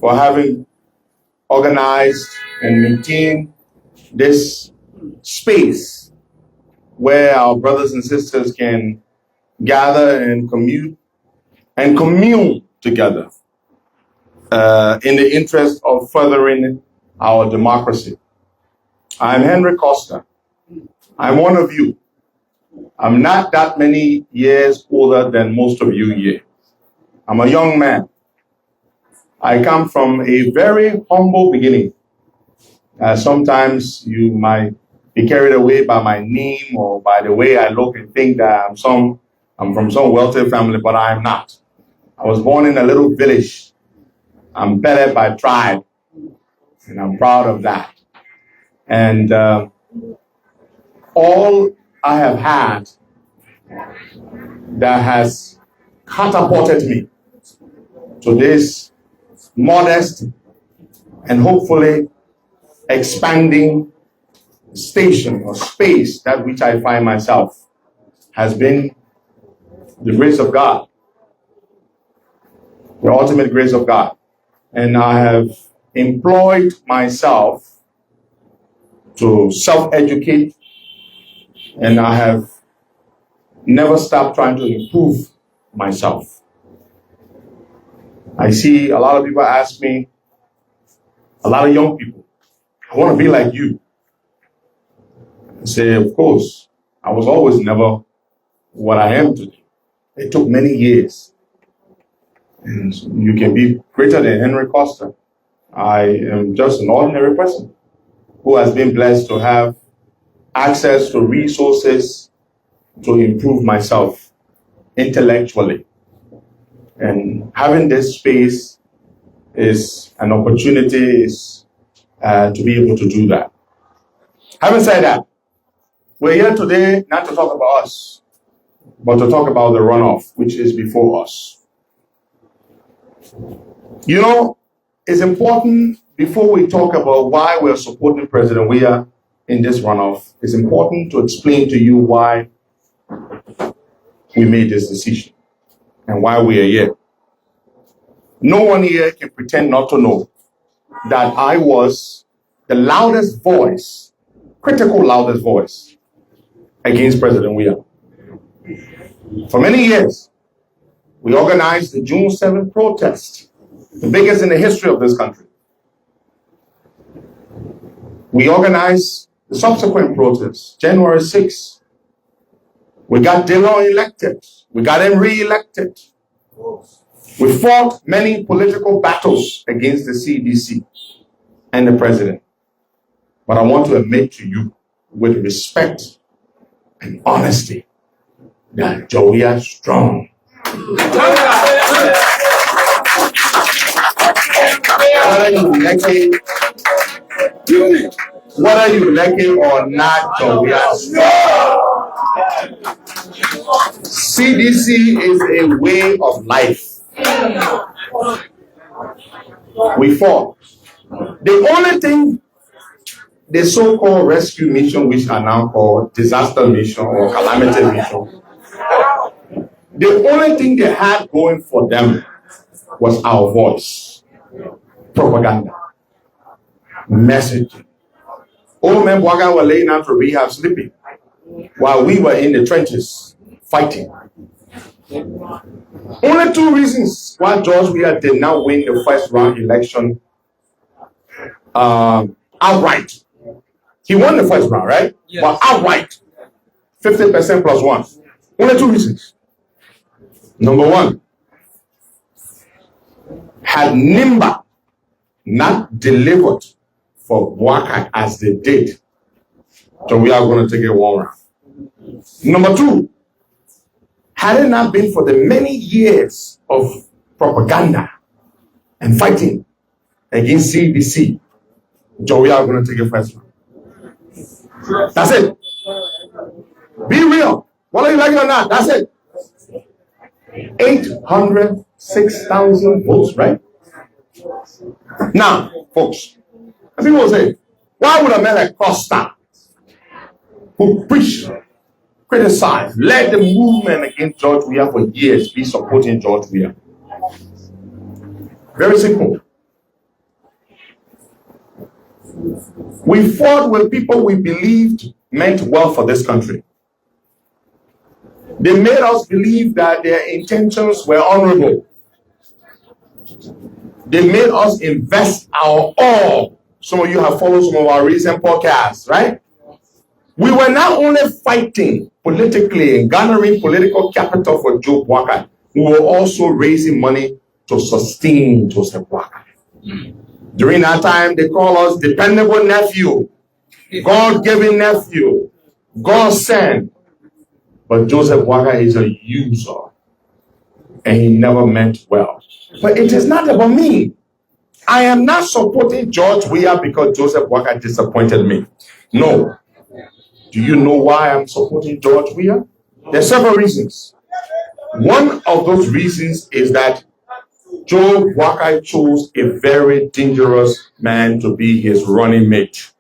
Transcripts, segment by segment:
for having organized and maintained this space where our brothers and sisters can gather and commune together in the interest of furthering our democracy. I'm Henry Costa. I'm one of you. I'm not that many years older than most of you here. I'm a young man. I come from a very humble beginning. Sometimes you might be carried away by my name or by the way I look and think that I'm from some wealthy family, but I'm not. I was born in a little village. I'm Pele by tribe, and I'm proud of that. And all I have had that has catapulted me to this modest and hopefully expanding station or space that which I find myself has been the grace of God, the ultimate grace of God. And I have employed myself to self-educate, and I have never stopped trying to improve myself. I see a lot of people ask me, a lot of young people, I want to be like you. I say, of course, I was always never what I am today. It took many years. And you can be greater than Henry Costa. I am just an ordinary person who has been blessed to have access to resources to improve myself intellectually. And having this space is an opportunity to be able to do that. Having said that, we're here today not to talk about us, but to talk about the runoff, which is before us. You know, it's important before we talk about why we're supporting President Weah in this runoff, it's important to explain to you why we made this decision and why we are here. No one here can pretend not to know that I was the loudest voice, critical loudest voice against President Weah. For many years, we organized the June 7th protest, the biggest in the history of this country. We organized the subsequent protests, January 6th. We got Dillon elected. We got him re-elected. We fought many political battles against the CDC and the president. But I want to admit to you, with respect and honesty, that Jowiah strong. Whether you like it or not, Jowiah strong. CDC is a way of life. We fought. The only thing the so-called rescue mission, which are now called disaster mission or calamity mission, the only thing they had going for them was our voice. Propaganda. Messaging. Old men Bwaga were laying out for rehab sleeping while we were in the trenches fighting. Only two reasons why George Weah did not win the first round election outright. He won the first round, right? Yes. But outright, 50% plus one. Only two reasons. Number one, had NIMBA not delivered for Bwakai as they did, so we are going to take it one round. Number two, had it not been for the many years of propaganda and fighting against CDC, so we are going to take it first round. That's it. Be real. Whether you like it or not, that's it. 806,000 votes, right? Now, folks, people will say, why would a man like Costa, who preached, criticized, led the movement against George Weah for years, be supporting George Weah? Very simple. We fought with people we believed meant well for this country. They made us believe that their intentions were honorable. They made us invest our all. Some of you have followed some of our recent podcasts, right? We were not only fighting politically and garnering political capital for Joe Boakai, we were also raising money to sustain Joseph Boakai. During that time, they call us dependable nephew, God-given nephew, God sent. But Joseph Boakai is a user, and he never meant well. But it is not about me. I am not supporting George Weah because Joseph Boakai disappointed me. No. Do you know why I'm supporting George Weah? There are several reasons. One of those reasons is that Joe Boakai chose a very dangerous man to be his running mate.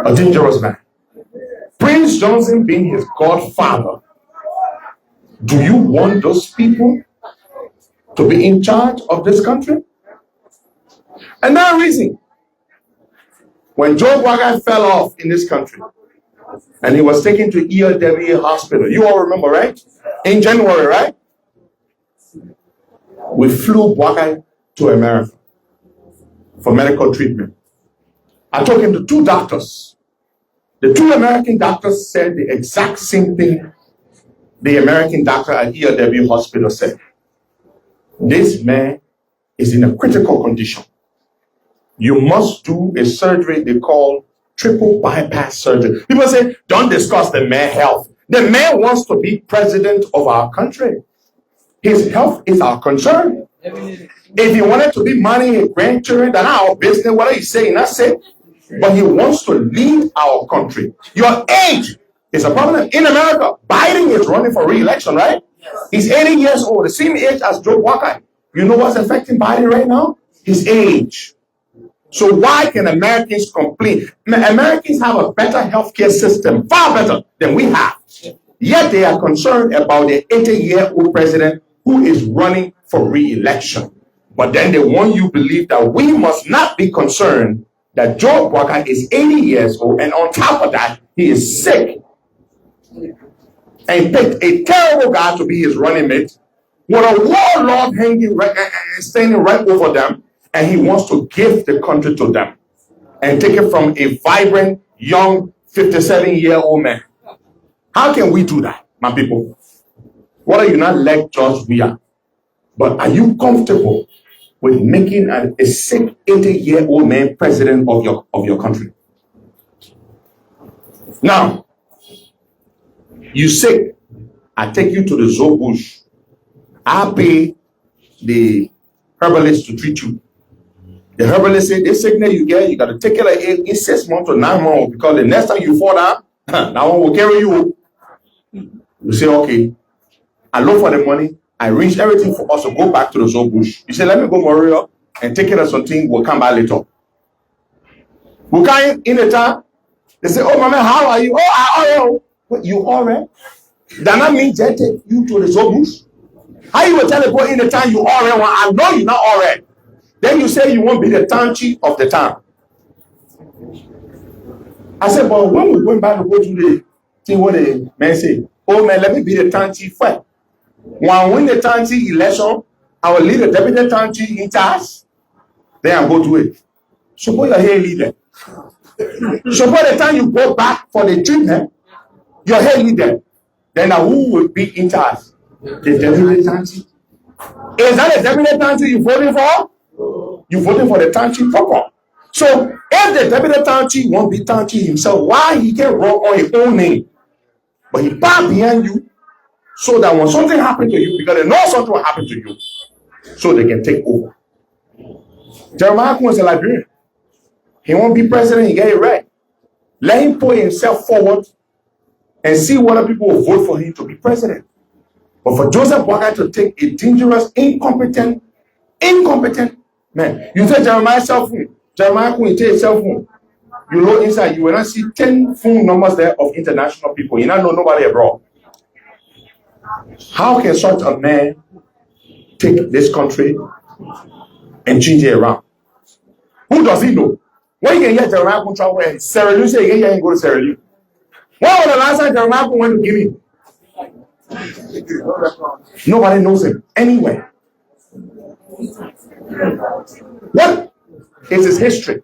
A dangerous man. Prince Johnson being his godfather. Do you want those people to be in charge of this country? Another reason. When Joe Boakai fell off in this country and he was taken to ELW hospital, you all remember, right? In January, right? We flew Boakai to America for medical treatment. I took him to two doctors. The two American doctors said the exact same thing the American doctor at ELW hospital said. This man is in a critical condition. You must do a surgery they call triple bypass surgery. People say, don't discuss the man's health. The man wants to be president of our country. His health is our concern. If he wanted to be managing his grandchildren, that's not our business. What are you saying? That's it. But he wants to lead our country. Your age is a problem. In America, Biden is running for re-election, right? He's 80 years old, the same age as Joe Boakai. You know what's affecting Biden right now? His age. So why can Americans complain? Americans have a better healthcare system, far better than we have. Yet they are concerned about the 80-year-old president who is running for re-election. But then they want you to believe that we must not be concerned that Joe Boakai is 80 years old, and on top of that, he is sick. And picked a terrible guy to be his running mate, with a warlord standing right over them, and he wants to give the country to them and take it from a vibrant, young, 57-year-old man. How can we do that, my people? What are you not like George Weah? But are you comfortable with making a sick 80-year-old man president of your country? Now, you sick, I take you to the zoo bush. I pay the herbalist to treat you. The herbalist said, this sickness you get, you got to take it like in 6 months to 9 months, because the next time you fall down, that one will carry you. You say, okay, I look for the money, I arrange everything for us to go back to the zoo bush. You say, let me go Moria and take care of something, we'll come back later. We come in the town, they say, oh, mama, how are you? Oh, I alright. What, you alright? That not mean they take you to the zoo bush. How you will tell the boy in the town you alright? Well, I know you're not alright. Then you say you won't be the town chief of the town. I said, but when we went back to go to the thing, what the man say, oh man, let me be the town chief first. When I win the town chief election, I will lead the deputy town chief in charge. Then I go to it. Suppose you're here leader. Suppose the time you go back for the treatment, you're here leader. Then who will be in charge? The deputy town chief. Is that the deputy town chief you voting for? You voting for the town chief proper. So if the deputy town chief won't be town chief himself, why he can run on his own name? But he back behind you so that when something happens to you, because they know something will happen to you, so they can take over. Jeremiah was a Liberian. He won't be president, he get it right. Let him put himself forward and see whether people will vote for him to be president. But for Joseph Boakai to take a dangerous, incompetent man. You say Jeremiah cell phone. Jeremiah couldn't take cell phone. You know inside, you will not see 10 phone numbers there of international people. You not know nobody abroad. How can such a man take this country and change it around? Who does he know? When you can hear Jeremiah travel where Sierra Leone, say you can hear him go to Sierra Leone. When was the last time Jeremiah went to Guinea? Nobody knows him anywhere. What is his history?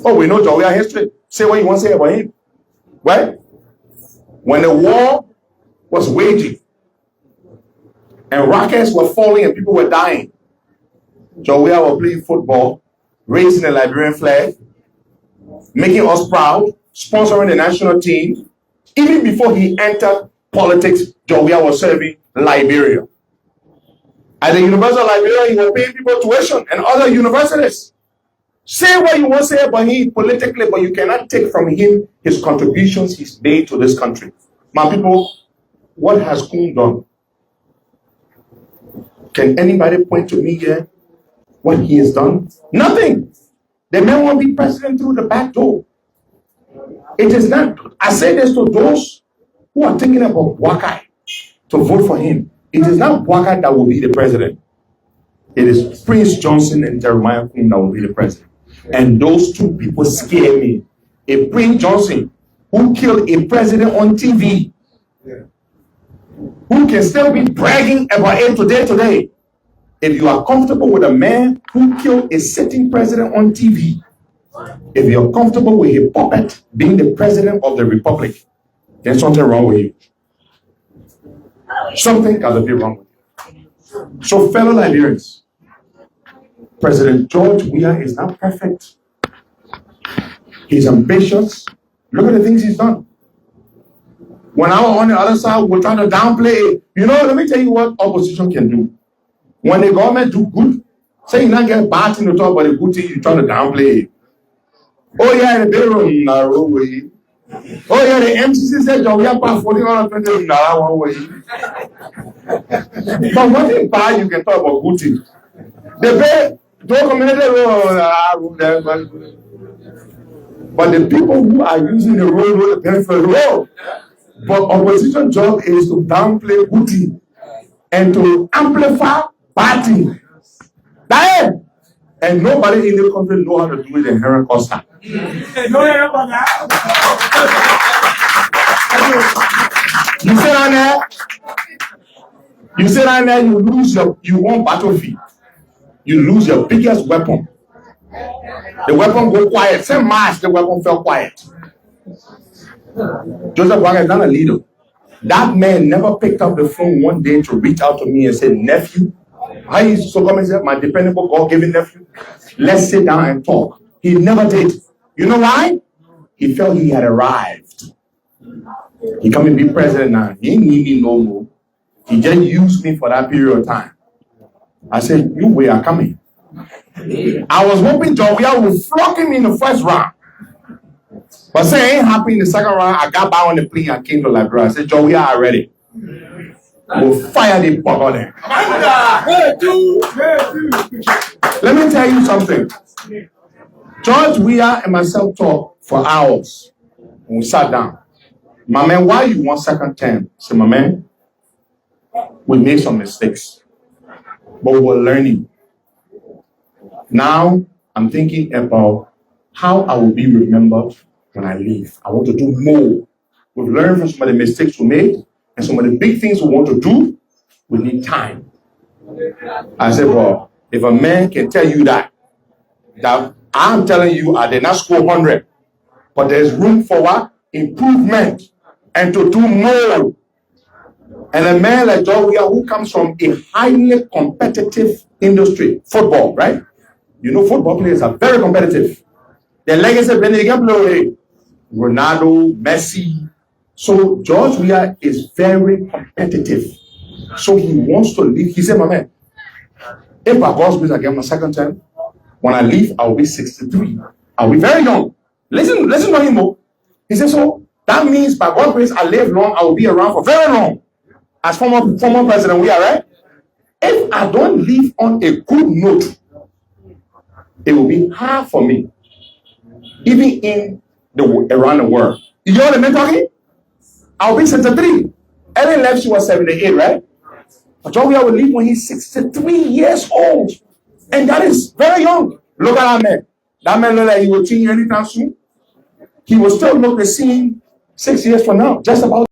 Oh, we know Jawia history. Say what you want to say about him. Right? When the war was waging and rockets were falling and people were dying, Jawia was playing football, raising the Liberian flag, making us proud, sponsoring the national team. Even before he entered politics, Jawia was serving Liberia. At the University of Liberia, he was paying people tuition and other universities. Say what you want to say about him politically, but you cannot take from him his contributions he's made to this country. My people, what has Kun done? Can anybody point to me here what he has done? Nothing. The man won't be president through the back door. It is not. I say this to those who are thinking about Wakai to vote for him. It is not Wakai that will be the president. It is Prince Johnson and Jeremiah Kun that will be the president. And those two people scare me. A Prince Johnson who killed a president on TV, who can still be bragging about it today. If you are comfortable with a man who killed a sitting president on TV, if you're comfortable with a puppet being the president of the republic, there's something wrong with you. Something got to be wrong with you. So, fellow Liberians, President George Weah is not perfect. He's ambitious. Look at the things he's done. When I was on the other side, we're trying to downplay it. You know, let me tell you what opposition can do. When the government do good, say you not get bad thing to talk about the good thing, you're trying to downplay it. Oh yeah, the bedroom narrow way. Oh yeah, the MCC said we have about 1420 one way. But one thing bad you can talk about good things. The bed don't community road there, but the people who are using the road will pay for the road. But opposition job is to downplay good thing and to amplify bad thing. That is. And nobody in the country know how to do it in Heron Costa. You sit down there, you lose you won battlefield. You lose your biggest weapon. The weapon go quiet. Same mass, the weapon fell quiet. Joseph Wanga is not a leader. That man never picked up the phone one day to reach out to me and say, nephew, how you so come and say, my dependable God-given nephew, let's sit down and talk. He never did. You know why? He felt he had arrived. He come and be president now. He ain't need me no more. He just used me for that period of time. I said, you we are coming. I was hoping Jawia would flock him in the first round. But say it ain't happy in the second round. I got back on the plane and came to Liberia. I said, Jawia are ready. We'll fire the bugger there. Let me tell you something. George Weah and myself talked for hours. And we sat down. My man, why you want second term? I said, my man, we made some mistakes. But we're learning. Now, I'm thinking about how I will be remembered when I leave. I want to do more. We've learned from some of the mistakes we made and some of the big things we want to do. We need time. I said, well, if a man can tell you that I'm telling you, I did not score 100, but there's room for what? Improvement and to do more. And a man like George Weah, who comes from a highly competitive industry, football, right? You know, football players are very competitive. Their legacy, when they can play Ronaldo, Messi. So George Weah is very competitive. So he wants to leave. He said, my man, if by God's grace I get my second term, when I leave, I will be 63. I'll be very young. Listen to him. He said, so that means by God's grace I live long, I will be around for very long. As former president, we are right. If I don't leave on a good note, it will be hard for me, even around the world. You know what I'm talking? I'll be 73. Ellen left, she was 78, right? But George Weah will leave when he's 63 years old. And that is very young. Look at that man. That man look like he will change anytime soon. He will still look the same 6 years from now, just about.